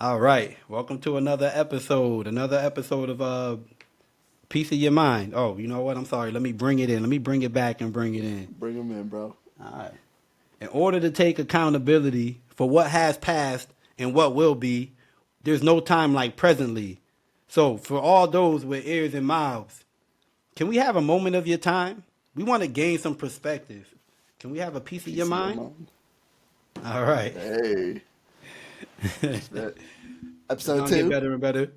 All right, welcome to another episode of Piece of Your Mind. Oh, you know what? I'm sorry. Let me bring it in. Let me bring it back and bring it in. Bring them in, bro. All right. In order to take accountability for what has passed and what will be, there's no time like presently. So, for all those with ears and mouths, can we have a moment of your time? We want to gain some perspective. Can we have a piece of your PCO mind? mode. All right. Hey, respect. It's Episode gonna get two, better and better.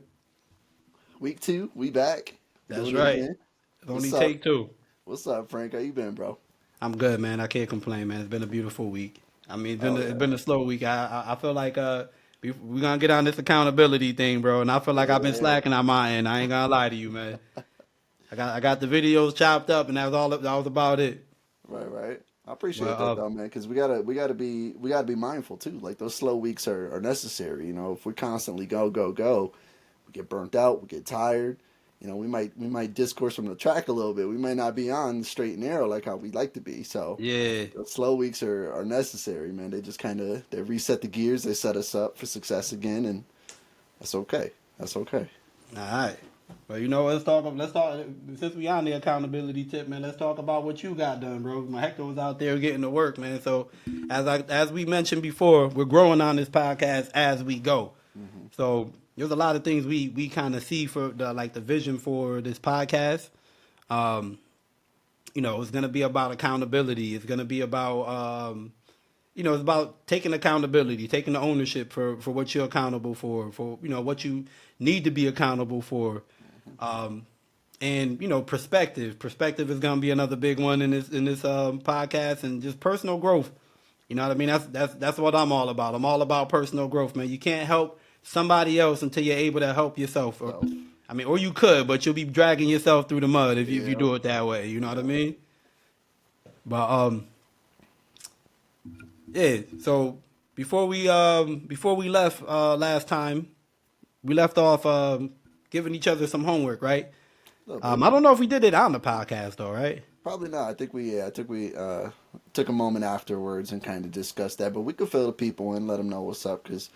week two. We back That's doing it right. again. It only What's up? take two. What's up, Frank? How you been, bro? I'm good, man. I can't complain, man. It's been a beautiful week. I mean, Oh it's yeah, been a slow week. I feel like we're gonna get on this accountability thing, bro. And I feel like I've been yeah. slacking on my end. I ain't gonna lie to you, man. I got the videos chopped up, and that was about it. Right, right. I appreciate Well, that though, man, because we gotta be mindful too. Like those slow weeks are necessary. If we constantly go, we get burnt out, we get tired. We might discourse from the track a little bit. We might not be on straight and narrow like how we'd like to be. So yeah. those slow weeks are necessary, man. They just kind of they reset the gears. They set us up for success again, and that's okay. That's okay. All right. Well, let's talk. Since we on the accountability tip, man, let's talk about what you got done, bro. My Hector was out there getting to work, man. So, as we mentioned before, we're growing on this podcast as we go. Hmm. So, there's a lot of things we kind of see for the vision for this podcast. Um, it's gonna be about accountability. It's gonna be about it's about taking accountability, taking the ownership for what you're accountable for what you need to be accountable for. Um, and perspective. Perspective is gonna be another big one in this podcast, and just personal growth. You know what I mean? That's what I'm all about. I'm all about personal growth, man. You can't help somebody else until you're able to help yourself. So Or you could, but you'll be dragging yourself through the mud if you yeah, do it that way. You know what I yeah. mean? But yeah. So before we left last time, we left off giving each other some homework, right? A little bit. I don't know if we did it on the podcast though, right? Probably not. I think we took a moment afterwards and kind of discussed that, but we could fill the people in, let them know what's up, because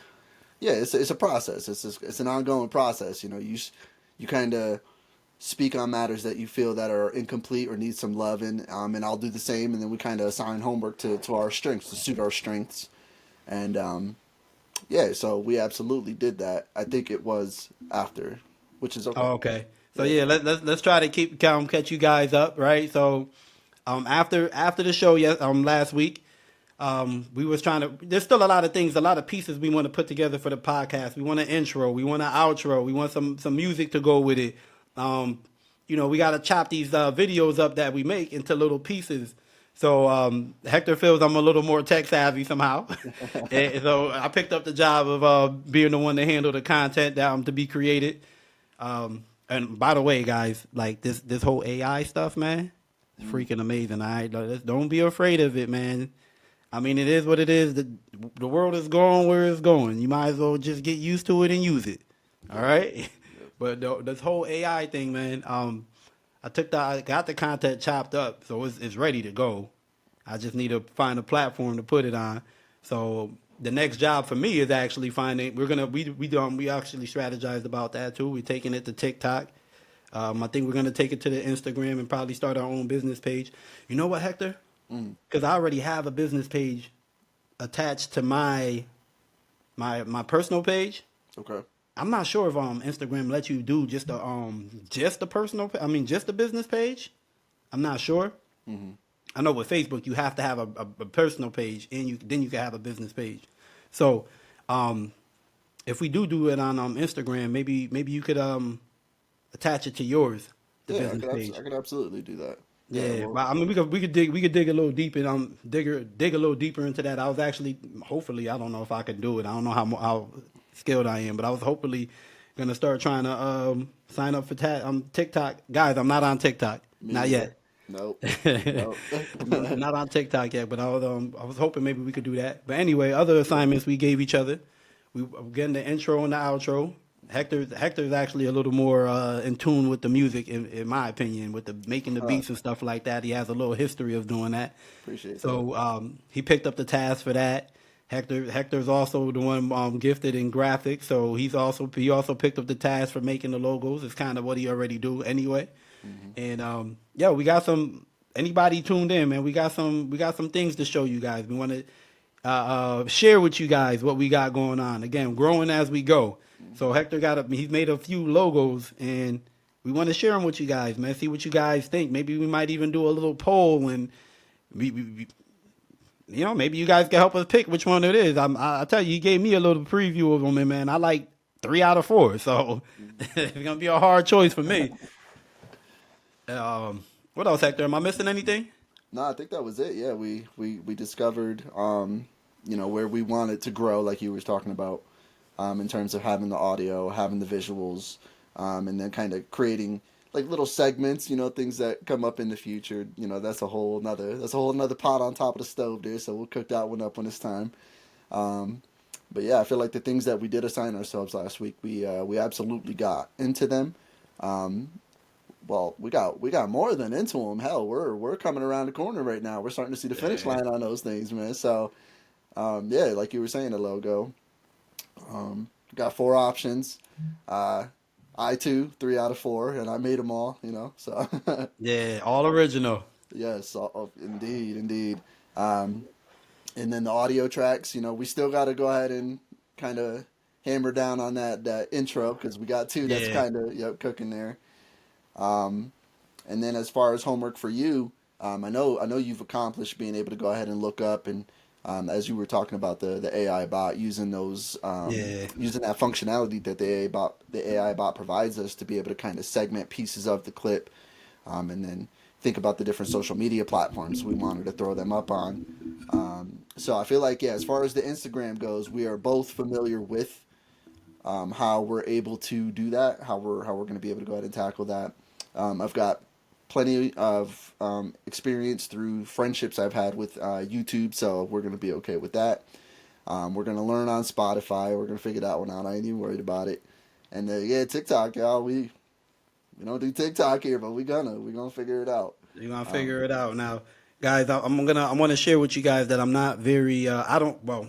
yeah, it's a process. It's an ongoing process. You kind of speak on matters that you feel that are incomplete or need some love in, and I'll do the same, and then we kind of assign homework to our strengths to suit our strengths, and yeah, so we absolutely did that. I think it was after, which is okay. Oh, okay. So Yeah. yeah, let's try to catch you guys up, right? So after the show, yes, last week, we was trying to. There's still a lot of things, a lot of pieces we want to put together for the podcast. We want an intro, we want an outro, we want some music to go with it. Um, we got to chop these videos up that we make into little pieces. So Hector feels I'm a little more tech savvy somehow, and so I picked up the job of being the one to handle the content that to be created. And by the way, guys, like this whole AI stuff, man, it's Mm. freaking amazing. All right, don't be afraid of it, man. I mean, it is what it is. The world is going where it's going. You might as well just get used to it and use it. All Yep. right. Yep. But this whole AI thing, man, I got the content chopped up, so it's ready to go. I just need to find a platform to put it on. So the next job for me is actually finding. We actually strategized about that too. We're taking it to TikTok. I think we're gonna take it to the Instagram and probably start our own business page. You know what, Hector? Mm. Because I already have a business page attached to my personal page. Okay. I'm not sure if Instagram lets you do just a just a business page. I'm not sure. Hmm. I know with Facebook you have to have a personal page and you can have a business page. So um, if we do it on Instagram, maybe you could attach it to yours, the Yeah, business page. I could absolutely do that. Yeah. Yeah, Well. but I mean we could dig a little deep and dig a little deeper into that. I was actually hopefully I don't know if I could do it. I don't know how skilled I am, but I was hopefully gonna start trying to sign up for TikTok. Guys, I'm not on TikTok, Me not neither. yet. Nope. Nope. Not on TikTok yet, but I was hoping maybe we could do that. But anyway, other assignments we gave each other. We were getting the intro and the outro. Hector's actually a little more in tune with the music, in my opinion, with the making the Huh. beats and stuff like that. He has a little history of doing that. Appreciate that. So he picked up the task for that. Hector's also the one gifted in graphics, so he also picked up the task for making the logos. It's kind of what he already do anyway. Hmm. And yeah, we got some. Anybody tuned in, man? We got some things to show you guys. We want to share with you guys what we got going on. Again, growing as we go. So Hector he's made a few logos, and we want to share them with you guys, man. See what you guys think. Maybe we might even do a little poll, and maybe you guys can help us pick which one it is. I tell you, he gave me a little preview of them, and man, I like 3 out of 4. So it's gonna be a hard choice for me. What else, Hector? Am I missing anything? No, I think that was it. Yeah, we discovered, where we wanted to grow, like you were talking about, in terms of having the audio, having the visuals, and then kind of creating like little segments, things that come up in the future. That's a whole nother pot on top of the stove there. So we'll cook that one up when it's time. Um, but yeah, I feel like the things that we did assign ourselves last week, we absolutely got into them. Um, well, we got more than into them. Hell, we're coming around the corner right now. We're starting to see the finish Yeah. line on those things, man. So yeah, like you were saying, the logo. Got 4 options. Uh, I too 3 out of 4, and I made them all. So Yeah, all original. yes, indeed, indeed. Um, and then the audio tracks. We still got to go ahead and kind of hammer down on that intro because we got two that's Yeah. kind of cooking there. Um, And then as far as homework for you, I know you've accomplished being able to go ahead and look up and as you were talking about the AI bot using those Yeah. using that functionality that the AI bot provides us to be able to kind of segment pieces of the clip, and then think about the different social media platforms we wanted to throw them up on. So I feel like, yeah, as far as the Instagram goes, we are both familiar with how we're able to do that, how we're going to be able to go ahead and tackle that. I've got plenty of experience through friendships I've had with YouTube, so we're going to be okay with that. We're going to learn on Spotify. We're going to figure that one out. I ain't even worried about it. And yeah, TikTok, y'all. We don't do TikTok here, but we're gonna figure it out. You're gonna Um, figure it out now, guys. I want to share with you guys that I'm not very. I don't. Well,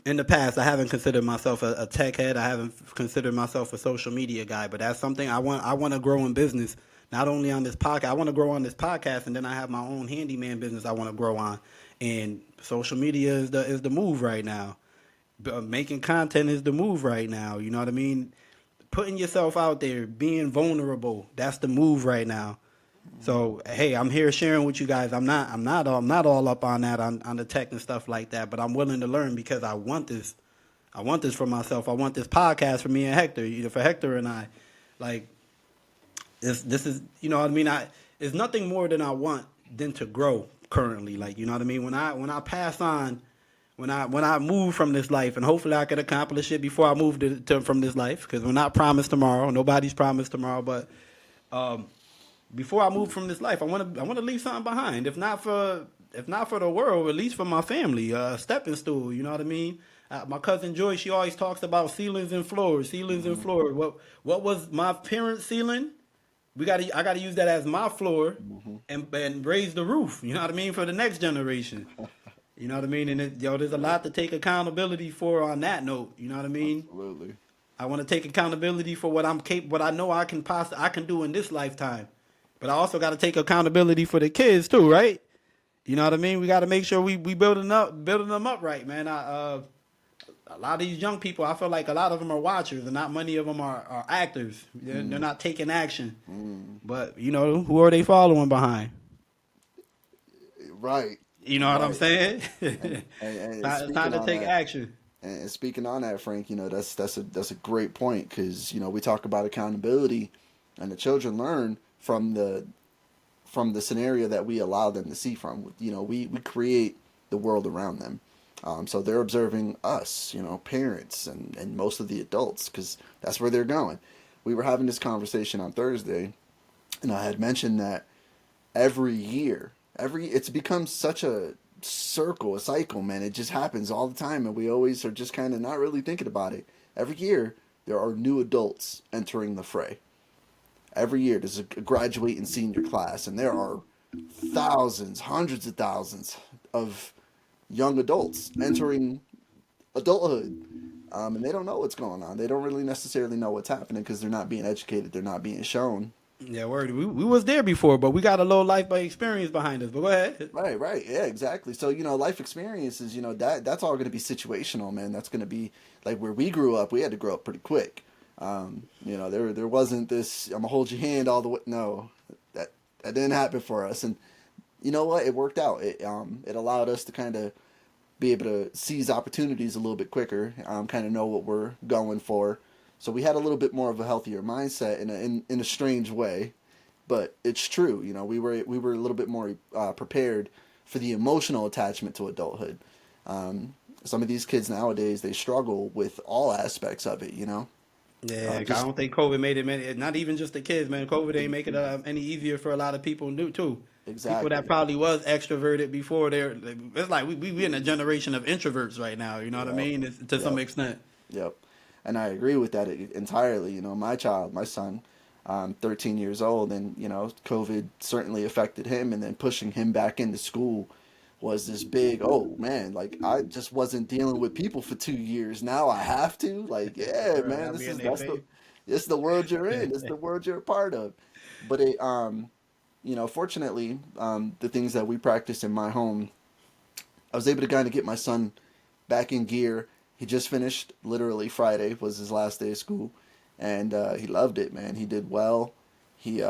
in the past, I haven't considered myself a tech head. I haven't considered myself a social media guy. But that's something I want. I want to grow in business. Not only on this podcast, I want to grow on this podcast, and then I have my own handyman business I want to grow on. And social media is the move right now. Making content is the move right now. You know what I mean? Putting yourself out there, being vulnerable. That's the move right now. So hey, I'm here sharing with you guys. I'm not all up on that on the tech and stuff like that, but I'm willing to learn because I want this. I want this for myself. I want this podcast for me and Hector, for Hector and I. Like this is what I mean. It's nothing more than I want than to grow currently. Like you know what I mean. When I pass on, when I move from this life, and hopefully I can accomplish it before I move from this life, because we're not promised tomorrow. Nobody's promised tomorrow, but before I move from this life, I want to leave something behind. If not for the world, at least for my family, a stepping stool. You know what I mean? My cousin Joy, she always talks about ceilings and floors, ceilings and mhm, floors. What was my parents' ceiling? I gotta use that as my floor, mhm. and raise the roof. You know what I mean, for the next generation. You know what I mean? And there's a lot to take accountability for on that note. You know what I mean? Absolutely. I want to take accountability for what I know I can do in this lifetime. But I also got to take accountability for the kids too, right? You know what I mean? We got to make sure we building them up right, man. A lot of these young people, I feel like a lot of them are watchers, and not many of them are actors. They're Mm, not taking action. mm. But who are they following behind? Right, You know what I'm right. saying? And It's speaking time to on take that, action. and speaking on that, Frank, that's a great point because we talk about accountability, and the children learn from the scenario that we allow them to see from. We create the world around them. So they're observing us, parents and most of the adults, because that's where they're going. We were having this conversation on Thursday, and I had mentioned that every year, it's become such a circle, a cycle, man. It just happens all the time, and we always are just kind of not really thinking about it. Every year, there are new adults entering the fray. Every year, there's a graduating senior class, and there are thousands, hundreds of thousands of young adults entering adulthood, and they don't know what's going on. They don't really necessarily know what's happening because they're not being educated. They're not being shown. Yeah, word. We was there before, but we got a little life by experience behind us. But go ahead. Right, right. Yeah, exactly. So, life experiences, that's all going to be situational, man. That's going to be like where we grew up. We had to grow up pretty quick. There wasn't this, I'm going to hold your hand all the way. No, that, that didn't happen for us. And you know what? It worked out. It allowed us to kind of be able to seize opportunities a little bit quicker, kind of know what we're going for. So we had a little bit more of a healthier mindset in a strange way, but it's true. We were a little bit more prepared for the emotional attachment to adulthood. Some of these kids nowadays, they struggle with all aspects of it. Yeah, I Just don't think COVID made it many. Not even just the kids, man. COVID ain't make it any easier for a lot of people new too. People that exactly. probably was extroverted before. It's like we in a generation of introverts right now. You know what I Yep. mean? To some Yep. extent. Yep. And I agree with that entirely. My son, 13 years old, and COVID certainly affected him, and then pushing him back into school was this big, oh man, like I just wasn't dealing with people for 2 years. Now I have to. Like, yeah, Bro, man, I'll be in their that's the face. it's the world you're in. It's the world you're a part of. But fortunately, the things that we practice in my home, I was able to kind of get my son back in gear. He just finished, literally Friday was his last day of school, and he loved it, man. He did well. He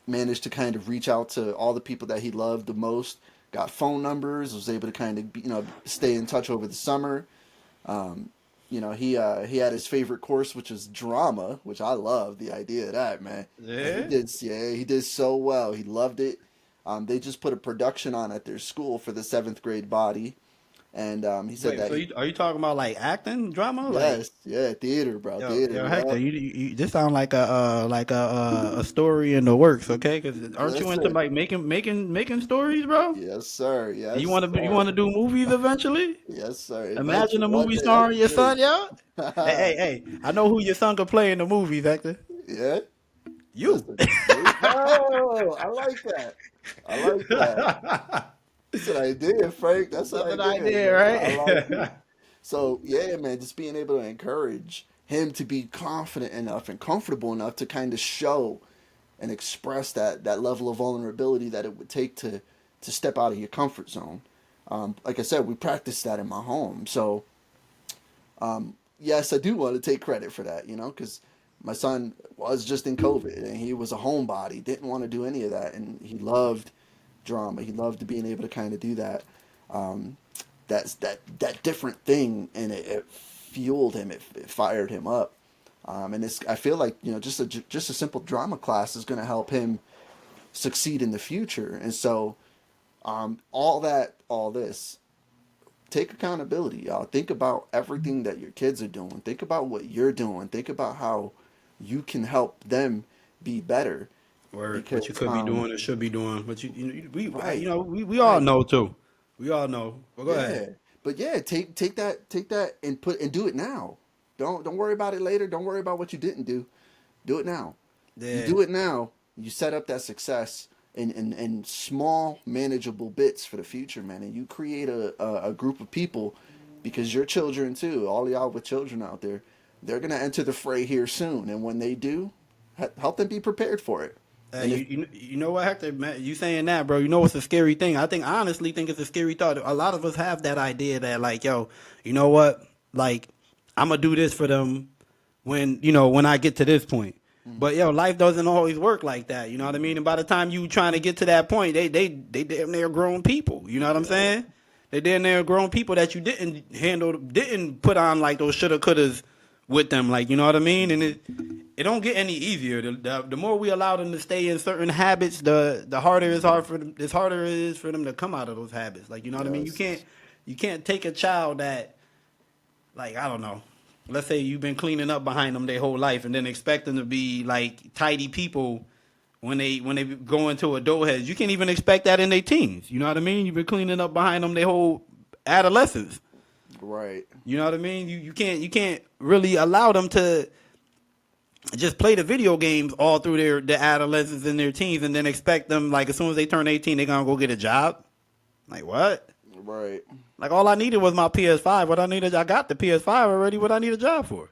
managed to kind of reach out to all the people that he loved the most, got phone numbers, was able to kind of stay in touch over the summer. Um, he had his favorite course, which is drama, which I love the idea of that, man. And Yeah. he did so well. He loved it. They just put a production on at their school for the seventh grade body, and he said Wait. that So are you talking about like acting drama? Like, yes, yeah, theater, bro, yo, theater, Hector, yep. this sound like a story in the works, okay? Because aren't you into Listen, like making stories, bro? yes, sir, You yes, want to you sir, want to do movies eventually? yes, sir. Imagine Eventually, a one movie day, that'd starring be your great. son, yo. Hey. I know who your son could play in the movies, Hector. Yeah, You. listen, there you go. I like that. I like that. That's an idea, Frank. That's an That's an idea. idea, I like it. right? So yeah, man, just being able to encourage him to be confident enough and comfortable enough to kind of show and express that level of vulnerability that it would take to step out of your comfort zone. Like I said, we practice that in my home. So yes, I do want to take credit for that, because my son was just in COVID and he was a homebody, didn't want to do any of that, and he loved drama. He loved being able to kind of do that. Um, that's that different thing, and it fueled him. It fired him up. And I feel like just a simple drama class is going to help him succeed in the future. And so all this, take accountability, y'all. Think about everything that your kids are doing. Think about what you're doing. Think about how you can help them be better. Word, what you Because could be doing or should be doing, but right, we all right, know too. We all know. Well, go ahead. yeah. But yeah, take that and do it now. Don't worry about it later. Don't worry about what you didn't do. Do it now. You Yeah. do it now, you set up that success in small, manageable bits for the future, man. And you create a group of people, because your children, too, all y'all with children out there, they're going to enter the fray here soon. And when they do, help them be prepared for it. Hey, And if, you know what, Hector? Man, you saying that, bro? You know it's a scary thing. I honestly think it's a scary thought. A lot of us have that idea that, like, yo, you know what? Like, I'm gonna do this for them when I get to this point. mm, But yo, life doesn't always work like that. You know what I mean? And by the time you trying to get to that point, they damn near grown people. You know what I'm yeah, saying? They damn near grown people that you didn't put on like those shoulda couldas with them. Like, you know what I mean? And it don't get any easier. The more we allow them to stay in certain habits, the harder it's harder it is for them to come out of those habits. Like, you know what I mean? yes, You can't take a child that, like, I don't know. Let's say you've been cleaning up behind them their whole life, and then expect them to be like tidy people when they go into adulthood. You can't even expect that in their teens. You know what I mean? You've been cleaning up behind them their whole adolescence. right, You know what I mean? You can't really allow them to just play the video games all through their adolescence and their teens, and then expect them, like, as soon as they turn 18, they're gonna go get a job. Like, what? Right. Like all I needed was my PS5. What I needed, I got the PS5 already. What I need a job for,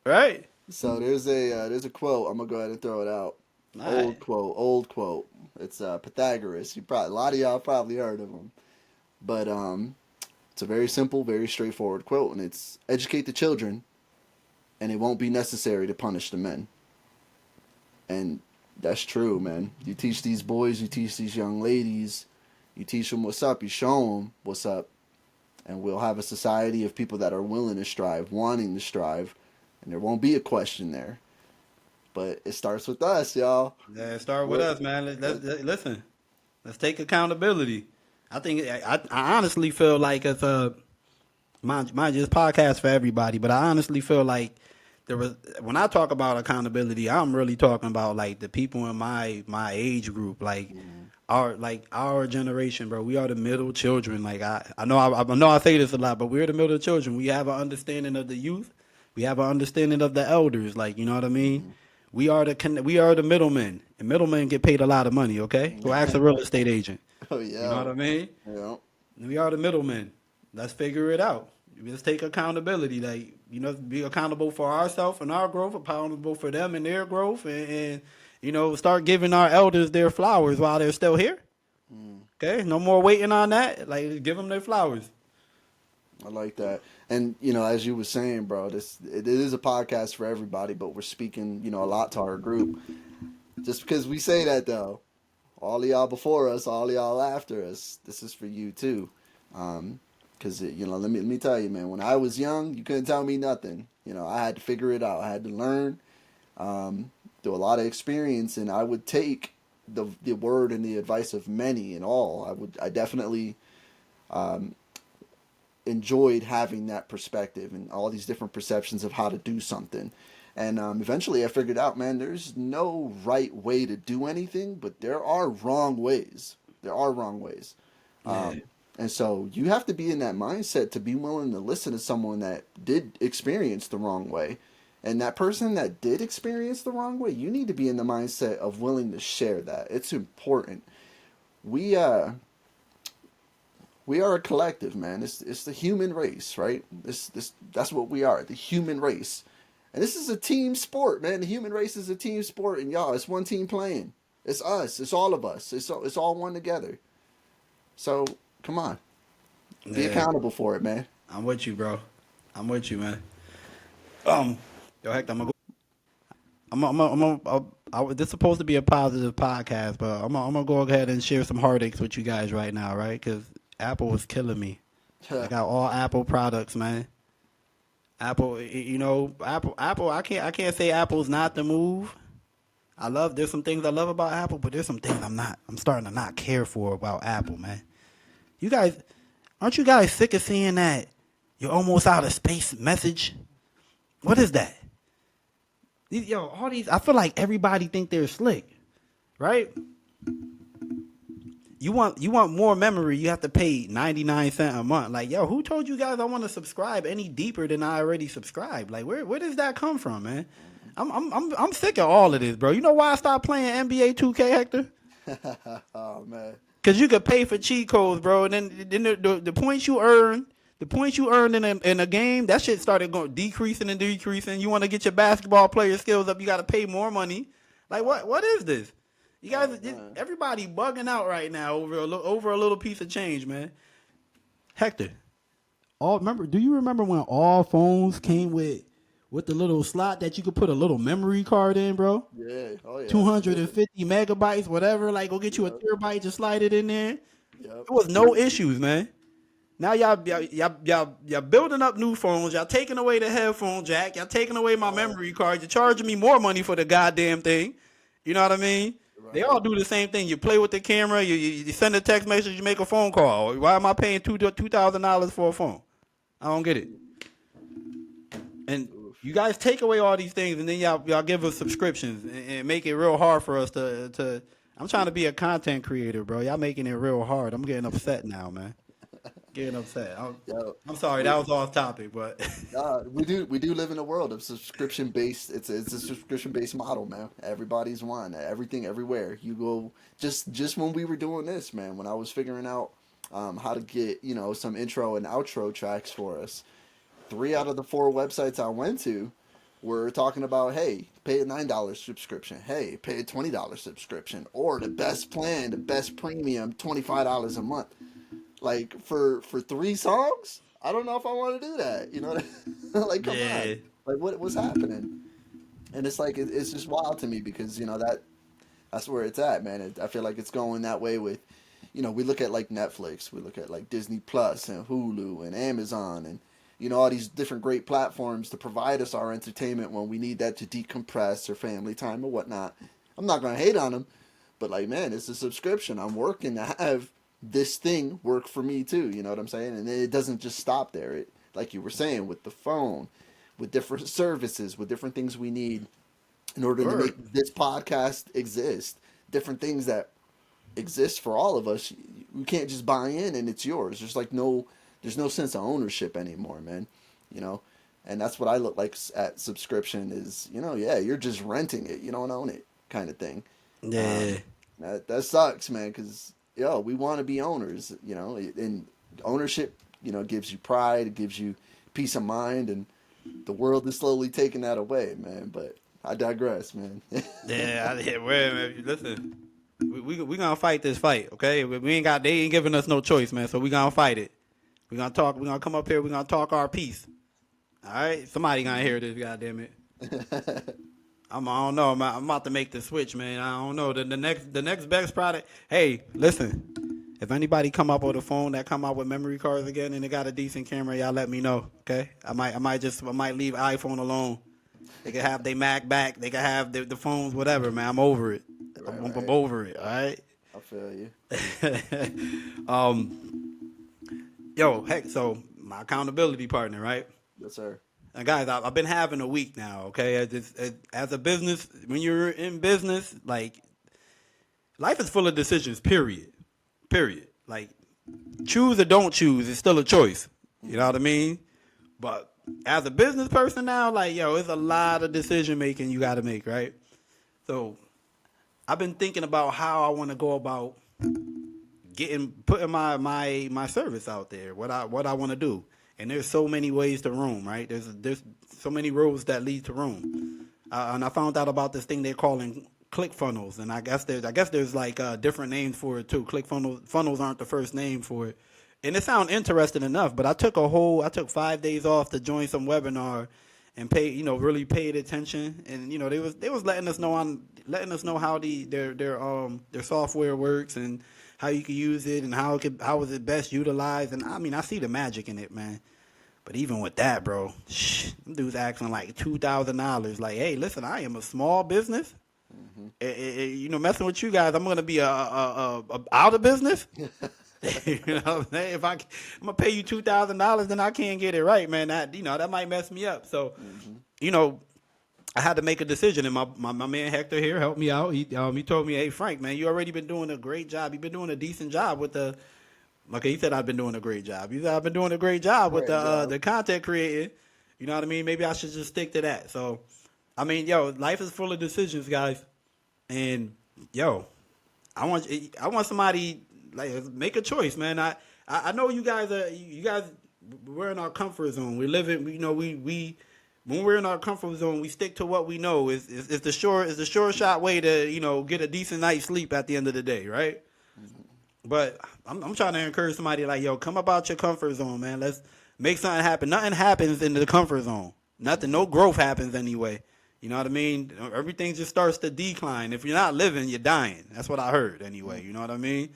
right? So there's a quote. I'm gonna go ahead and throw it out. All right. Old quote. It's Pythagoras. A lot of y'all probably heard of him, but it's a very simple, very straightforward quote, and it's educate the children, and it won't be necessary to punish the men. And that's true, man. You teach these boys, you teach these young ladies, you teach them what's up, you show them what's up, and we'll have a society of people that are willing to strive, wanting to strive, and there won't be a question there. But it starts with us, y'all. Yeah, start with us, man. Listen. Let's take accountability. I think I honestly feel like it's mind you, this podcast for everybody, but I honestly feel like there was when I talk about accountability, I'm really talking about like the people in my age group, like our generation, bro. We are the middle children. Like I know I say this a lot, but we're the middle children. We have an understanding of the youth. We have an understanding of the elders. Like you know what I mean. We are the middlemen, and middlemen get paid a lot of money. Okay, go ask a real estate agent. Oh yeah. You know what I mean? Yeah. We are the middlemen. Let's figure it out. Let's take accountability. Like be accountable for ourselves and our growth, accountable for them and their growth, and start giving our elders their flowers while they're still here. Okay, no more waiting on that. Like give them their flowers. I like that. And as you were saying, bro, it is a podcast for everybody, but we're speaking, a lot to our group. Just because we say that though, all of y'all before us, all of y'all after us, this is for you too. Because let me tell you, man, when I was young, you couldn't tell me nothing. I had to figure it out. I had to learn, through a lot of experience, and I would take the word and the advice of many and all. I definitely enjoyed having that perspective and all these different perceptions of how to do something. And eventually I figured out, man, there's no right way to do anything, but there are wrong ways. There are wrong ways. And so you have to be in that mindset to be willing to listen to someone that did experience the wrong way. And that person that did experience the wrong way, you need to be in the mindset of willing to share that. It's important. We are a collective, man. It's the human race, right? That's what we are, the human race. And this is a team sport, man. The human race is a team sport, and y'all, it's one team playing. It's us. It's all of us. It's all one together. So come on, be accountable for it, man. I'm with you, bro. I'm with you, man. Yo, heck, I'm gonna go. This is supposed to be a positive podcast, but I'm gonna go ahead and share some heartaches with you guys right now, right? Because Apple is killing me. I got all Apple products, man. Apple, Apple. I can't say Apple's not the move. There's some things I love about Apple, but there's some things I'm starting to not care for about Apple, man. You guys, aren't you guys sick of seeing that you're almost out of space message? What is that? All these, I feel like everybody think they're slick, right? You want more memory, you have to pay 99 cents a month. Like, who told you guys I want to subscribe any deeper than I already subscribed? Like, where does that come from, man? I'm sick of all of this, bro. You know why I stopped playing NBA 2K, Hector? Oh man. Cause you could pay for cheat codes, bro, and then the points you earn, in a game, that shit started going decreasing and decreasing. You want to get your basketball player skills up, you got to pay more money. Like what is this? You guys, everybody bugging out right now over a little piece of change, man. Hector, do you remember when all phones came with the little slot that you could put a little memory card in, bro? Yeah. Oh yeah. 250 megabytes, whatever. Like, go get you a terabyte, just slide it in there. Yep. There was no issues, man. Now y'all building up new phones. Y'all taking away the headphone jack. Y'all taking away my memory card. You're charging me more money for the goddamn thing. You know what I mean? Right. They all do the same thing. You play with the camera. You send a text message. You make a phone call. Why am I paying $2,000 for a phone? I don't get it. And you guys take away all these things, and then y'all give us subscriptions and make it real hard for us to. I'm trying to be a content creator, bro. Y'all making it real hard. I'm getting upset now, man. Getting upset. I'm sorry, that was off topic, but we do live in a world of subscription based. It's a subscription based model, man. Everybody's one, everything, everywhere. You go just when we were doing this, man. When I was figuring out how to get, some intro and outro tracks for us. 3 out of the 4 websites I went to were talking about, hey, pay a $9 subscription. Hey, pay a $20 subscription. Or the best plan, the best premium, $25 a month. Like for 3 songs, I don't know if I want to do that. You know what like, come on. Yeah. Like what's happening? And it's like it's just wild to me because that's where it's at, man. I feel like it's going that way with, we look at like Netflix, we look at like Disney Plus and Hulu and Amazon and all these different great platforms to provide us our entertainment when we need that to decompress or family time or whatnot. I'm not gonna hate on them, but like, man, it's a subscription. I'm working to have this thing work for me too. You know what I'm saying? And it doesn't just stop there. It, like you were saying, with the phone, with different services, with different things we need in order to Word. make this podcast exist. Different things that exist for all of us. You can't just buy in and it's yours. There's no sense of ownership anymore, man. You know, and that's what I look like at subscription is, yeah, you're just renting it. You don't own it, kind of thing. Yeah. That sucks, man, because we want to be owners, and ownership, gives you pride, it gives you peace of mind, and the world is slowly taking that away, man. But I digress, man. Listen, we gonna fight this fight, okay? They ain't giving us no choice, man. So we gonna fight it. We gonna talk. We gonna come up here. We gonna talk our piece. All right, somebody gonna hear this, goddamn it. I don't know. I'm about to make the switch, man. I don't know. The next best product. Hey, listen. If anybody come up with a phone that come out with memory cards again and it got a decent camera, y'all let me know. Okay. I might leave iPhone alone. They can have their Mac back. They can have the phones, whatever, man. I'm over it. I'm over it. All right. I feel you. Heck. So my accountability partner, right? Yes, sir. And guys, I've been having a week now, okay? As a business, when you're in business, like, life is full of decisions, period. Like, choose or don't choose, it's still a choice. You know what I mean? But as a business person now, like, it's a lot of decision making you got to make, right? So I've been thinking about how I want to go about putting my service out there, what I want to do. And there's so many ways to Rome, right? There's so many roads that lead to Rome. And I found out about this thing they're calling click funnels, and I guess there's like different names for it too. Click funnels aren't the first name for it, and it sounds interesting enough. But I took 5 days off to join some webinar and really paid attention, and they was letting us know how their software works and how you can use it and how is it best utilized. And I mean, I see the magic in it, man. But even with that, bro, them dudes asking like $2,000. Like, hey, listen, I am a small business. Messing with you guys, I'm gonna be out of business. You know what I'm saying? If I'm gonna pay you $2,000, then I can't get it right, man. That might mess me up. So, I had to make a decision, and my man Hector here helped me out. He told me, hey Frank, man, you already been doing a great job. You've been doing a decent job with the. Okay, he said I've been doing a great job. He said I've been doing a great job with the content creating. You know what I mean? Maybe I should just stick to that. So, I mean, life is full of decisions, guys. And I want somebody like make a choice, man. I know you guys we're in our comfort zone. We live in we when we're in our comfort zone, we stick to what we know. Is the sure shot way to get a decent night's sleep at the end of the day, right? But I'm trying to encourage somebody like, come up out your comfort zone, man. Let's make something happen. Nothing happens in the comfort zone. No growth happens anyway. You know what I mean? Everything just starts to decline. If you're not living, you're dying. That's what I heard anyway. You know what I mean?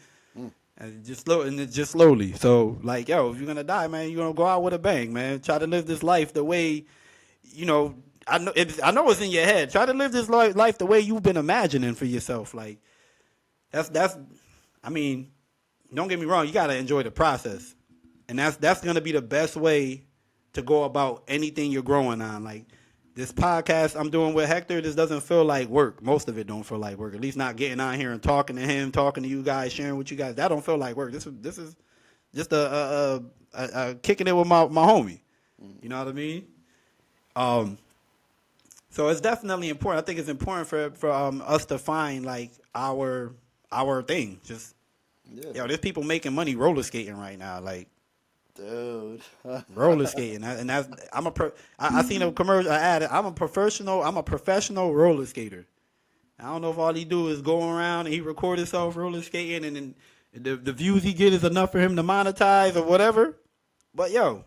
And it's just slowly. So like, if you're gonna die, man, you're gonna go out with a bang, man. Try to live this life the way, I know it's in your head. Try to live this life the way you've been imagining for yourself. Like that's. I mean, don't get me wrong. You gotta enjoy the process, and that's gonna be the best way to go about anything you're growing on. Like this podcast I'm doing with Hector, this doesn't feel like work. Most of it don't feel like work. At least not getting on here and talking to him, talking to you guys, sharing with you guys. That don't feel like work. This is just a kicking it with my homie. You know what I mean? So it's definitely important. I think it's important for us to find like our thing. Just Yeah, Yo, there's people making money roller skating right now. Like, dude. roller skating, and that's I seen a commercial. I added, I'm a professional. I'm a professional roller skater. I don't know if all he do is go around and he record himself roller skating, and then the views he get is enough for him to monetize or whatever. But yo,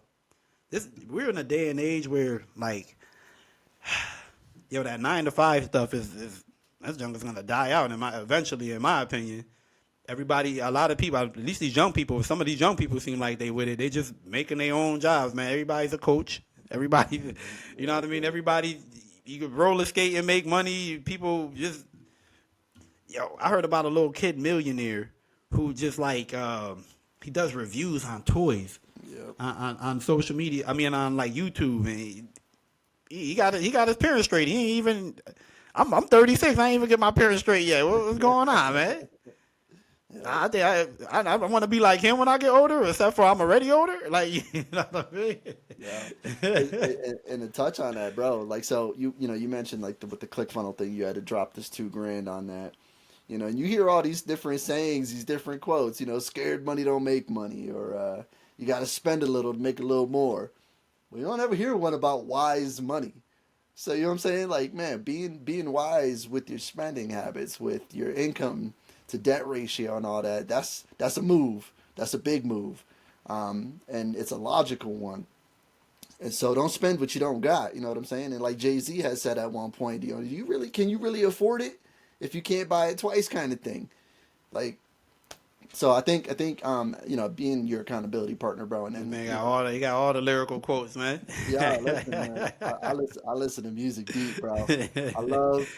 we're in a day and age where like, yo, that 9 to 5 stuff is that's junk is gonna die out eventually, in my opinion. Everybody, a lot of people, at least these young people, some of these young people seem like they with it. They just making their own jobs, man. Everybody's a coach. Everybody, you know what I mean? Everybody, you can roller skate and make money. People just, yo, I heard about a little kid millionaire who just like, he does reviews on toys Yep. on social media. I mean, on like YouTube. And he got his parents straight. He ain't even, I'm 36. I ain't even get my parents straight yet. What's going on, man? I think I want to be like him when I get older, except for I'm already older. Like, you know what I mean? Yeah. And to touch on that, bro, like, so you mentioned like with the ClickFunnels thing, you had to drop this $2,000 on that, and you hear all these different sayings, these different quotes, scared money don't make money, or you got to spend a little to make a little more. Well, you don't ever hear one about wise money. So you know what I'm saying? Like, man, being wise with your spending habits, with your income to debt ratio and all that, that's a move. That's a big move. And it's a logical one. And so don't spend what you don't got. You know what I'm saying? And like Jay-Z has said at one point, can you really afford it if you can't buy it twice, kind of thing. Like, so I think being your accountability partner, bro, and then Man, he got all the lyrical quotes, man. yeah, listen, man, I listen to music deep, bro. I love.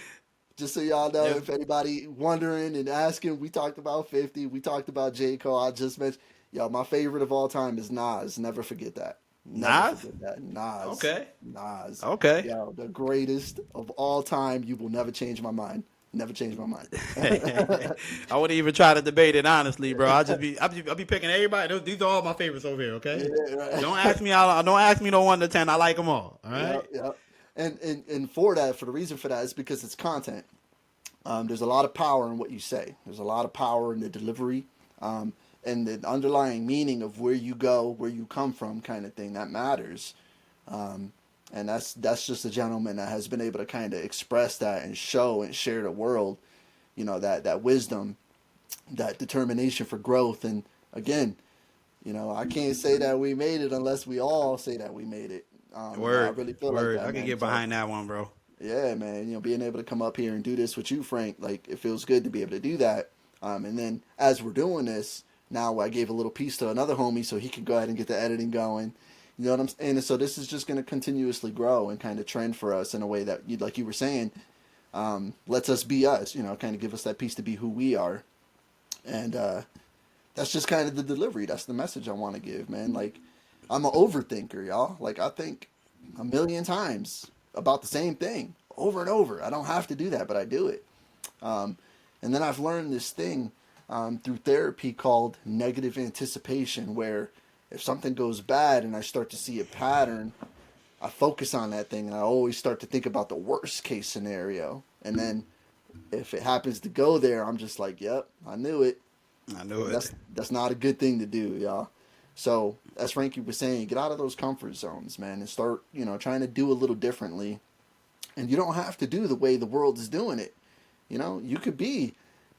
Just so y'all know, Yep. if anybody wondering and asking, we talked about 50, we talked about J. Cole. I just mentioned, yo, my favorite of all time is Nas. Never forget that. Never Nas? forget that. Nas. Okay. Nas. Okay. Yo, the greatest of all time. You will never change my mind. Never change my mind. I wouldn't even try to debate it honestly, bro. I'll be picking everybody. These are all my favorites over here. Okay. Yeah, right. Don't ask me. Don't ask me no 1 to 10. I like them all. All right. Yep, yep. And for the reason for that is because it's content. There's a lot of power in what you say. There's a lot of power in the delivery, and the underlying meaning of where you go, where you come from, kind of thing. That matters. And that's just a gentleman that has been able to kind of express that and show and share the world, that wisdom, that determination for growth. And again, I can't say that we made it unless we all say that we made it. Word. I really feel Word. like that, I can man. get behind that one, bro. Yeah, man. Being able to come up here and do this with you, Frank, like, it feels good to be able to do that. And then as we're doing this, now I gave a little piece to another homie so he can go ahead and get the editing going. You know what I'm saying? And so this is just going to continuously grow and kind of trend for us in a way that, like you were saying, lets us be us, kind of give us that piece to be who we are. And that's just kind of the delivery. That's the message I want to give, man. Like, I'm an overthinker, y'all. Like, I think a million times about the same thing over and over. I don't have to do that, but I do it. And then I've learned this thing through therapy called negative anticipation, where if something goes bad and I start to see a pattern, I focus on that thing and I always start to think about the worst case scenario. And then if it happens to go there, I'm just like, yep, I knew it. I knew it. That's not a good thing to do, y'all. So as Frankie was saying, get out of those comfort zones, man, and start, trying to do a little differently. And you don't have to do the way the world is doing it. You could be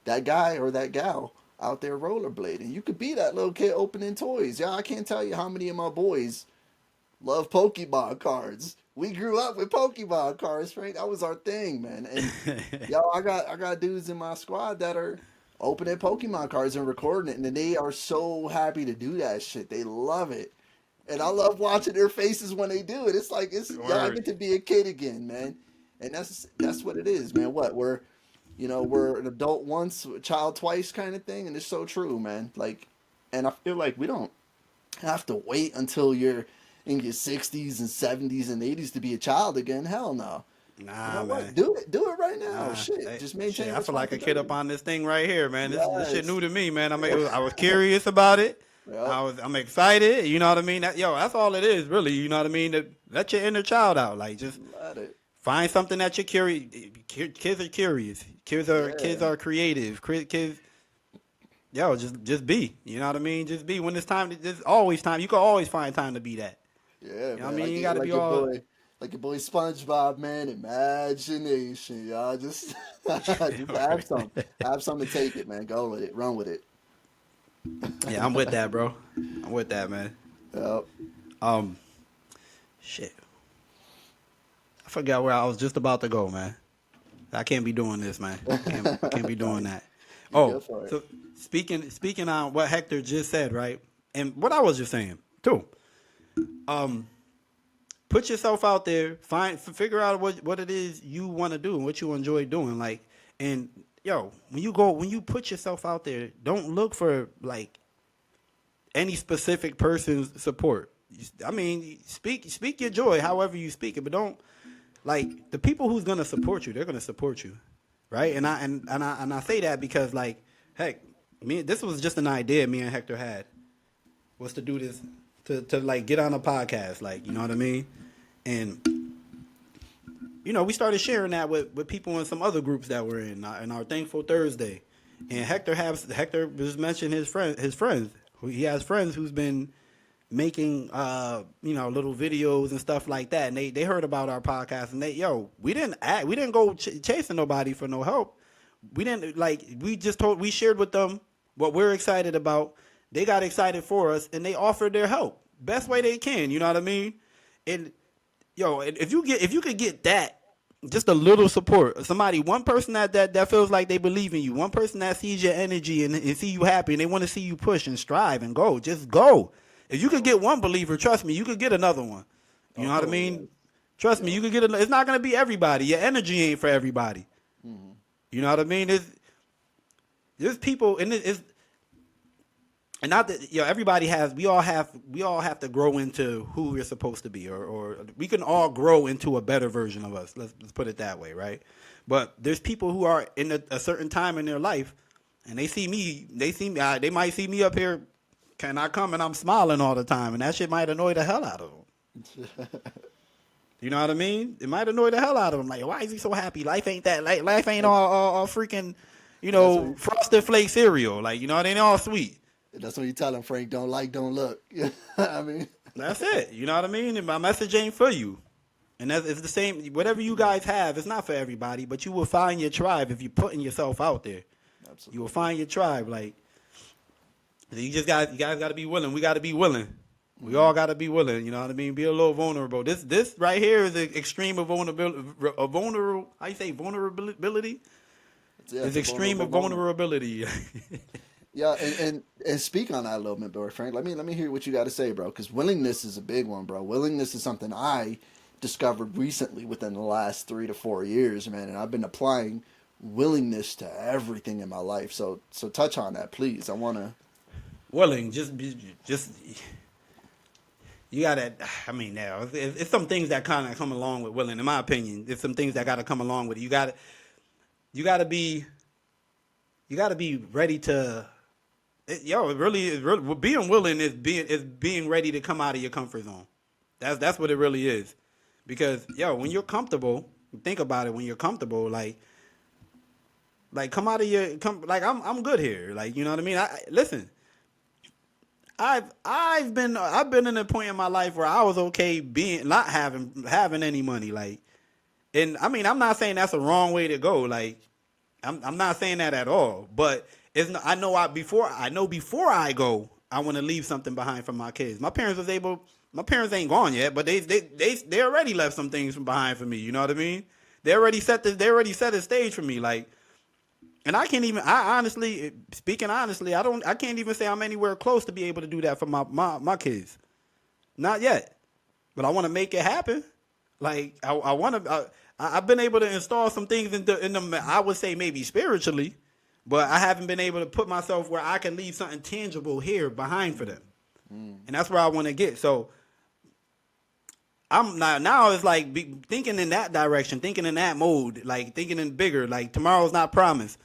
that guy or that gal out there rollerblading. You could be that little kid opening toys. Yeah, I can't tell you how many of my boys love Pokemon cards. We grew up with Pokemon cards, Frank. That was our thing, man. And yo, I got dudes in my squad that are opening Pokemon cards and recording it, and they are so happy to do that shit. They love it. And I love watching their faces when they do it. It's like I get to be a kid again, man. And that's what it is, man. We're an adult once, a child twice kind of thing, and it's so true, man. Like, and I feel like we don't have to wait until you're in your 60s and 70s and 80s to be a child again. Hell no. Nah, man. What? Do it right now. Nah, Shit, just maintain. Shit, I feel like a kid up on this thing right here, man. This shit Yes. new to me, man. I was curious about it. Yep. I'm excited. You know what I mean? That's all it is, really. You know what I mean? Let your inner child out. Like, just Let it. find something that you're curious. Kids are curious. Kids are creative. Kids. yo, just be. You know what I mean? Just be when it's time. There's always time. You can always find time to be that. Yeah, You know what I man. mean? You got to be all. Like your boy SpongeBob, man. Imagination, y'all. Just just have some to take it, man. Go with it. Run with it. Yeah, I'm with that, bro. I'm with that, man. Yep. Um, shit. I forgot where I was just about to go, man. I can't be doing this, man. Can't be doing that. You go Oh, for it. so speaking on what Hector just said, right? And what I was just saying too. Put yourself out there, figure out what it is you want to do and what you enjoy doing. Like, and yo, when you put yourself out there, don't look for like any specific person's support. I mean, speak your joy, however you speak it, but don't like the people who's gonna support you. They're gonna support you, right? And I say that because like, heck, this was just an idea me and Hector had, was to do this to like get on a podcast, like, you know what I mean? And you know, we started sharing that with people in some other groups that we're in our Thankful Thursday. And Hector just mentioned his friends. He has friends who's been making little videos and stuff like that, and they heard about our podcast, and we didn't go chasing nobody for no help. We didn't we shared with them what we're excited about. They got excited for us, and they offered their help best way they can. You know what I mean? And if you could get that, just a little support, one person that feels like they believe in you, one person that sees your energy and see you happy, and they want to see you push and strive and go, just go. If you could get one believer, trust me, you could get another one. You know what I mean? Yes. Trust me, you could get it's not going to be everybody. Your energy ain't for everybody. Mm-hmm. You know what I mean? There's people, and it's and not that everybody has. We all have to grow into who we're supposed to be, or we can all grow into a better version of us. Let's put it that way, right? But there's people who are in a certain time in their life, and they see me. They might see me up here. Can I come? And I'm smiling all the time, and that shit might annoy the hell out of them. You know what I mean? It might annoy the hell out of them. Like, why is he so happy? Life ain't that. Like, life ain't all freaking, Frosted Flake cereal. Like, it ain't all sweet. That's when you tell him, Frank, don't look. I mean, that's it. You know what I mean? And my message ain't for you. And it's the same. Whatever you guys have, it's not for everybody. But you will find your tribe if you're putting yourself out there. Absolutely. You will find your tribe. Like, you guys got to be willing. We got to be willing. We all got to be willing. You know what I mean? Be a little vulnerable. This right here is an extreme of vulnerability. How you say vulnerability? It's extreme of vulnerability. Yeah, and speak on that a little bit, bro, Frank. Let me hear what you got to say, bro. Because willingness is a big one, bro. Willingness is something I discovered recently within the last 3 to 4 years, man. And I've been applying willingness to everything in my life. So touch on that, please. I want to. Willing, just you gotta. I mean, now it's some things that kind of come along with willing. In my opinion, it's some things that got to come along with it. You gotta be ready to. It really is. Being willing is being ready to come out of your comfort zone. That's what it really is. Because when you're comfortable, think about it. When you're comfortable, like come out of like I'm good here. Like, you know what I mean. Listen. I've been in a point in my life where I was okay being not having any money, like, and I mean, I'm not saying that's a wrong way to go, like, I'm not saying that at all, but I know before I go, I want to leave something behind for my kids. My parents ain't gone yet, but they already left some things behind for me. You know what I mean? They already set the stage for me, like. And I honestly, I can't even say I'm anywhere close to be able to do that for my kids. Not yet. But I want to make it happen. Like, I've been able to install some things in them, I would say maybe spiritually, but I haven't been able to put myself where I can leave something tangible here behind for them. And that's where I want to get. So I'm now it's like thinking in that direction, thinking in that mode, like thinking in bigger, like tomorrow's not promised.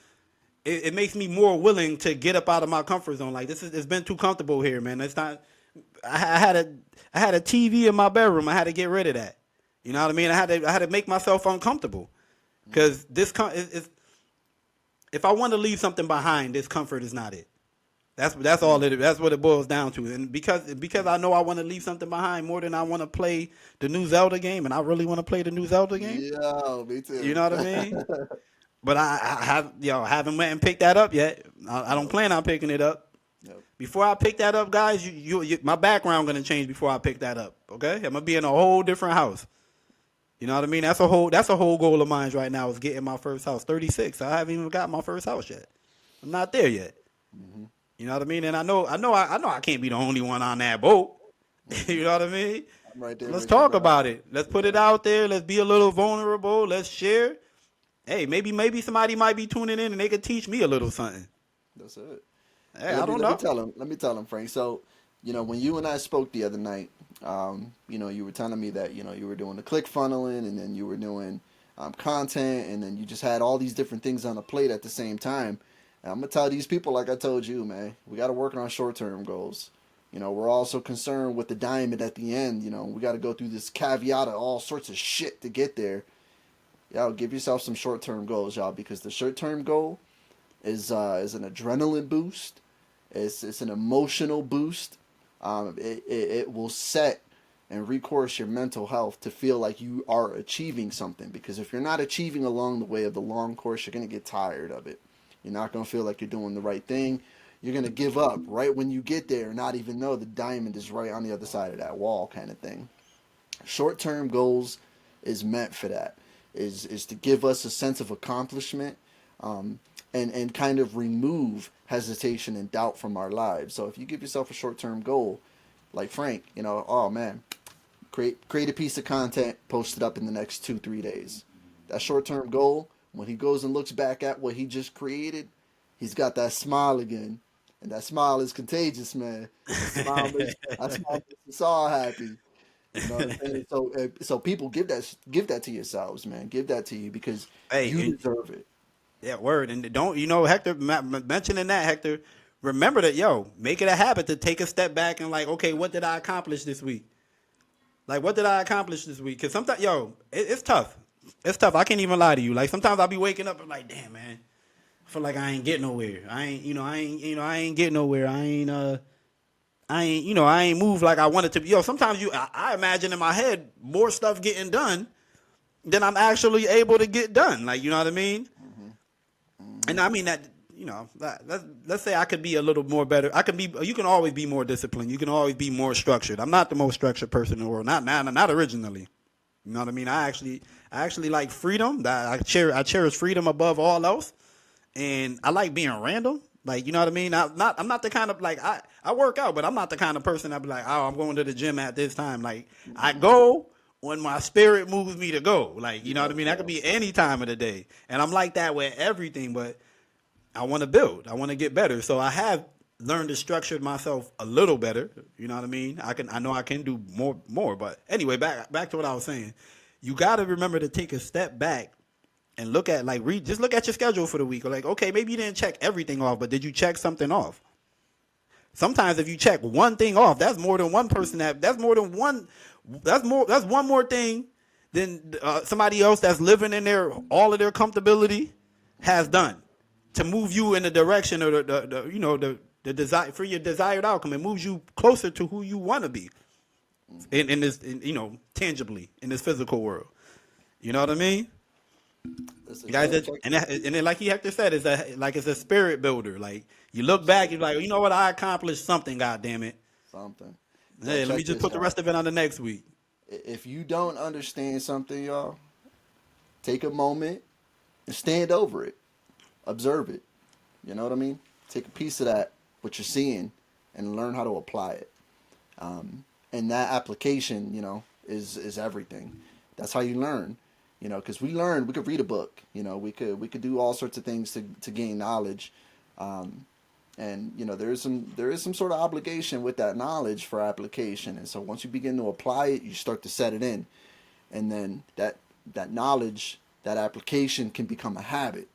It makes me more willing to get up out of my comfort zone. Like, it's been too comfortable here, man. It's not. I had a TV in my bedroom. I had to get rid of that. You know what I mean? I had to make myself uncomfortable, because if I want to leave something behind, this comfort is not it. That's all it. That's what it boils down to. And because I know I want to leave something behind more than I want to play the new Zelda game, and I really want to play the new Zelda game. Yeah, me You too. know what I mean? But haven't went and picked that up yet. I don't No, plan on picking it up. no. Before I pick that up, guys, my background gonna change before I pick that up. Okay, I'm gonna be in a whole different house. You know what I mean? That's a whole goal of mine right now is getting my first house. 36. I haven't even got my first house yet. I'm not there yet. Hmm. You know what I mean? And I know I can't be the only one on that boat. You Hmm. know what I mean? I'm right So there let's with you, talk bro. about it. Let's put it Yeah, out there. Let's be a little vulnerable. Let's share. Hey, maybe somebody might be tuning in and they could teach me a little something. that's it. Hey, And I don't let me know. tell him. Let me tell him, Frank. So, when you and I spoke the other night, you were telling me that you were doing the click funneling, and then you were doing content, and then you just had all these different things on the plate at the same time. And I'm gonna tell these people, like I told you, man, we got to work on our short-term goals. We're also concerned with the diamond at the end. We got to go through this caveat of all sorts of shit to get there. Y'all give yourself some short-term goals, y'all, because the short-term goal is an adrenaline boost. It's an emotional boost. It will set and recourse your mental health to feel like you are achieving something. Because if you're not achieving along the way of the long course, you're gonna get tired of it. You're not gonna feel like you're doing the right thing. You're gonna give up right when you get there, and not even know the diamond is right on the other side of that wall, kind of thing. Short-term goals is meant for that. Is to give us a sense of accomplishment, um, and kind of remove hesitation and doubt from our lives. So if you give yourself a short-term goal, like Frank, oh man, create a piece of content, post it up in the next 2-3 days. That short-term goal, when he goes and looks back at what he just created, he's got that smile again, and that smile is contagious, man. That smile makes us all happy. You know what I'm saying? So people give that to yourselves, man. Give that to you because Hey, you and deserve it. yeah, word. And don't Hector mentioning that Hector, remember that make it a habit to take a step back and like, okay, what did I accomplish this week? Like, what did I accomplish this week? Because sometimes, it's tough. It's tough. I can't even lie to you. Like sometimes I'll be waking up and like, damn man, I feel like I ain't getting nowhere. I ain't getting nowhere. I ain't moved like I wanted to be. Sometimes I imagine in my head more stuff getting done than I'm actually able to get done. Like, you know what I mean? Hmm. And Hmm. I mean that, let's say I could be a little more better. You can always be more disciplined. You can always be more structured. I'm not the most structured person in the world. Not originally. You know what I mean? I actually like freedom. I cherish freedom above all else. And I like being random. Like, you know what I mean? I'm not the kind of like I work out, but I'm not the kind of person that be like, oh, I'm going to the gym at this time. Like I Hmm. go when my spirit moves me to go. Like, you know what I Yes, mean? That could be yes. any time of the day. And I'm like that with everything, but I want to build. I want to get better. So I have learned to structure myself a little better. You know what I mean? I know I can do more. But anyway, back to what I was saying. You got to remember to take a step back and look at just look at your schedule for the week. Or like, okay, maybe you didn't check everything off, but did you check something off? Sometimes if you check one thing off, that's more than one person that's more than one that's one more thing than somebody else that's living in their all of their comfortability has Hmm. done to move you in the direction of the desire for your desired outcome. It moves you closer to who you want to be Hmm. tangibly in this physical world. You know what I mean? Listen, Guys, check and then like Hector said, it's a spirit builder. Like you look back, you're absolutely like, you know what, I accomplished something. God damn it! something. Hey, let me Check just this, put the y'all. rest of it on the next week. If you don't understand something, y'all, take a moment and stand over it. Observe it. You know what I mean? Take a piece of that, what you're seeing, and learn how to apply it. And that application, is everything. That's how you learn. Because we could read a book. We could do all sorts of things to gain knowledge. And there is some sort of obligation with that knowledge for application. And so once you begin to apply it, you start to set it in, and then that knowledge, that application can become a habit,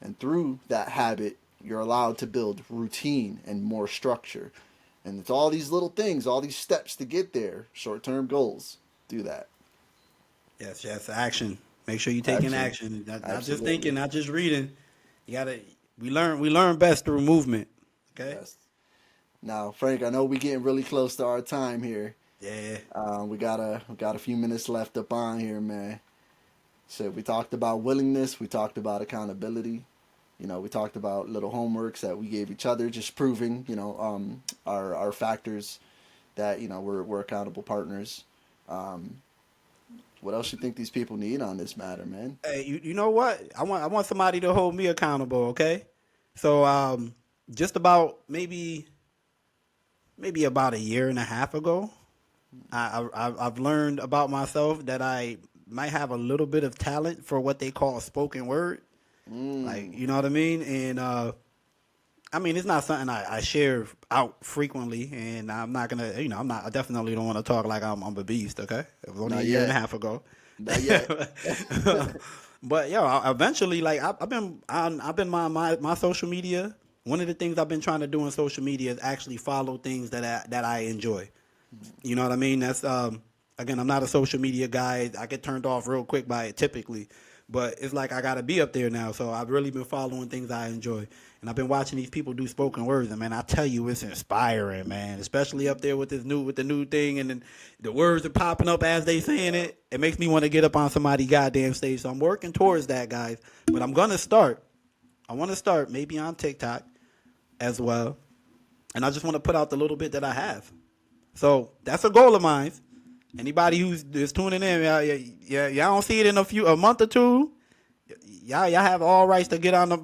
and through that habit, you're allowed to build routine and more structure. And it's all these little things, all these steps to get there. Short-term goals do that. Yes, action. Make sure you're taking Action, action. Not just thinking, absolutely. not just reading. You gotta. We learn best through movement. Okay. Yes. Now, Frank, I know we're getting really close to our time here. Yeah. We got a few minutes left up on here, man. So we talked about willingness. We talked about accountability. We talked about little homeworks that we gave each other, just proving, our factors that we're accountable partners. Um, what else you think these people need on this matter, man? Hey, you know what? I want somebody to hold me accountable, okay? So just about maybe about a year and a half ago, I've learned about myself that I might have a little bit of talent for what they call spoken word. Like, Mm, you know what I mean? And I mean, it's not something I share out frequently, and I'm not gonna, I definitely don't want to talk like I'm a beast. Okay, it was only a not year and a yet. half ago. Not yet. But yo, eventually, like I've been my social media. One of the things I've been trying to do in social media is actually follow things that I enjoy. You know what I mean? That's again, I'm not a social media guy. I get turned off real quick by it typically, but it's like I gotta be up there now. So I've really been following things I enjoy, and I've been watching these people do spoken words. And man, I tell you, it's inspiring, man. Especially up there with the new thing, and then the words are popping up as they saying it. It makes me want to get up on somebody's goddamn stage. So I'm working towards that, guys. But I'm gonna start. I want to start maybe on TikTok as well, and I just want to put out the little bit that I have. So that's a goal of mine. Anybody who's is tuning in, y'all don't see it in a month or two. Y'all have all rights to get on the.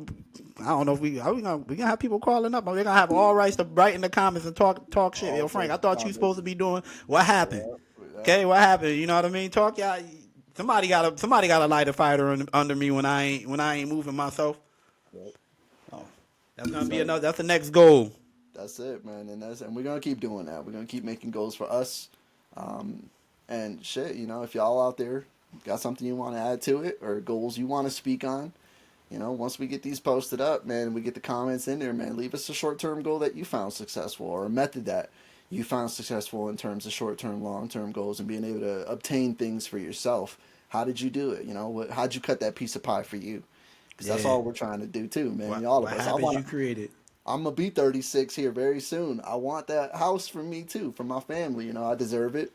I don't know if we gonna have people calling up, but we're gonna have all rights to write in the comments and talk shit. All Yo, Frank, I types of thought you supposed comments. to be doing what happened. Yeah, Okay, what happened? You know what I mean? Talk y'all. Somebody got to light a fighter under me when I ain't moving myself. yeah. Oh, that's gonna be So another. That's the next goal. that's it, man, and we're gonna keep doing that. We're gonna keep making goals for us, um, and shit. If y'all out there got something you want to add to it or goals you want to speak on, once we get these posted up, man, we get the comments in there, man. Leave us a short-term goal that you found successful or a method that you found successful in terms of short-term, long-term goals and being able to obtain things for yourself. How did you do it? How'd you cut that piece of pie for you? Because that's Yeah. all we're trying to do too, man. What All of what us. habits you created? I'm gonna be 36 here very soon. I want that house for me too, for my family. I deserve it.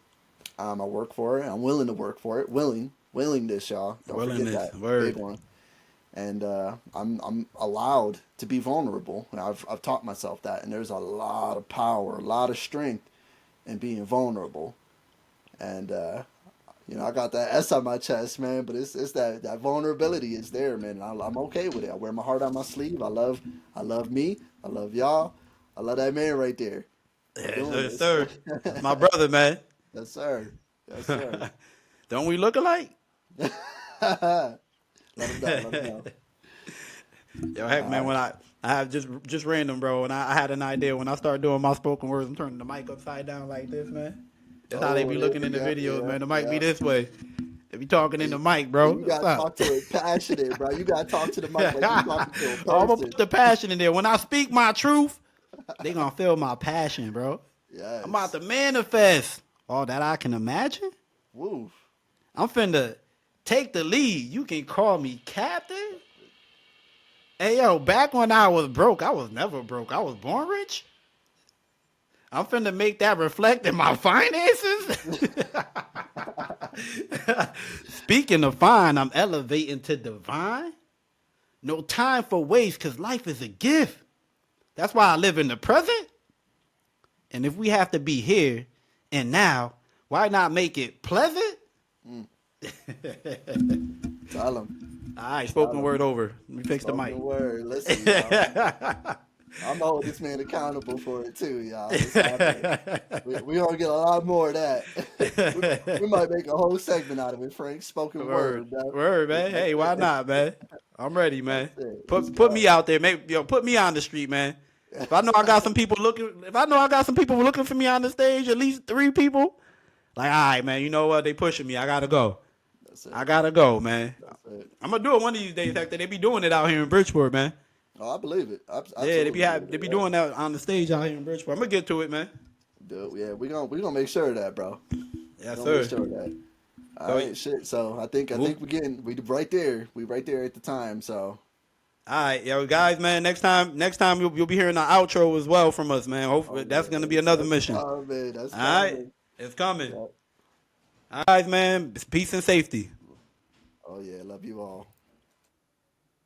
I work for it. I'm willing to work for it. Willing this, y'all. Don't forget Willingness. that big Word. one. And I'm allowed to be vulnerable. And I've taught myself that. And there's a lot of power, a lot of strength in being vulnerable. And I got that S on my chest, man. But it's that vulnerability is there, man. And I'm okay with it. I wear my heart on my sleeve. I love me. I love y'all. I love that man right there. We're Yes, doing yes, this. sir. That's my brother, man. Yes, sir. Yes, sir. Don't we look alike? Let him know. Let him know. Yo, heck, All man. right. When I have just random, bro. And I had an idea when I started doing my spoken words. I'm turning the mic upside down like this, man. That's how they Oh, be looking in the yeah, videos, yeah, man. The mic be yeah. this way. They be talking in And the you, mic, and bro. you What's gotta up? talk to it passionate, bro. You gotta talk to the mic like you talking to a Oh, I'm gonna person. put the passion in there. When I speak my truth, they gonna feel my passion, bro. I'm about Yes. to manifest all that I can imagine. Woo. I'm finna take the lead. You can call me captain. Hey, yo, back when I was broke, I was never broke. I was born rich. I'm finna make that reflect in my finances. Speaking of fine, I'm elevating to divine. No time for waste because life is a gift. That's why I live in the present. And if we have to be here and now, why not make it pleasant? Mm. Tell him. All right, Tell spoken him. word over. Let me fix the Spoken mic. word. Listen, y'all. I'm gonna hold this man accountable for it too, y'all. It's happening. We gonna get a lot more of that. we might make a whole segment out of it, Frank. Spoken Word, word, bro. word, man. That's Hey, why it. not, man? I'm ready, man. That's it. Let's Put me go. out there, put me on the street, man. If I know I got some people looking, if I know I got some people looking for me on the stage, at least 3 people. Like, all right, man. You know what? They pushing me. I gotta go. That's I it. gotta go, man. That's it. I'm gonna do it one of these days. Hector. They be doing it out here in Bridgeport, man. Oh, I believe it. Yeah, Absolutely believe they it. be Yeah. doing that on the stage out here in Bridgeport. I'm gonna get to it, man. Dude, yeah, we gonna make sure of that, bro. We're Yes, gonna make sir. sure of that. All So, right, shit. So I think we'll, we right there. We right there at the time. So All right, yo, guys, man. Next time you'll be hearing the outro as well from us, man. Hopefully, Oh that's yeah, gonna be another that's mission. coming. That's All right, coming. it's coming. Yeah. All right, man. Peace and safety. Oh yeah, love you all.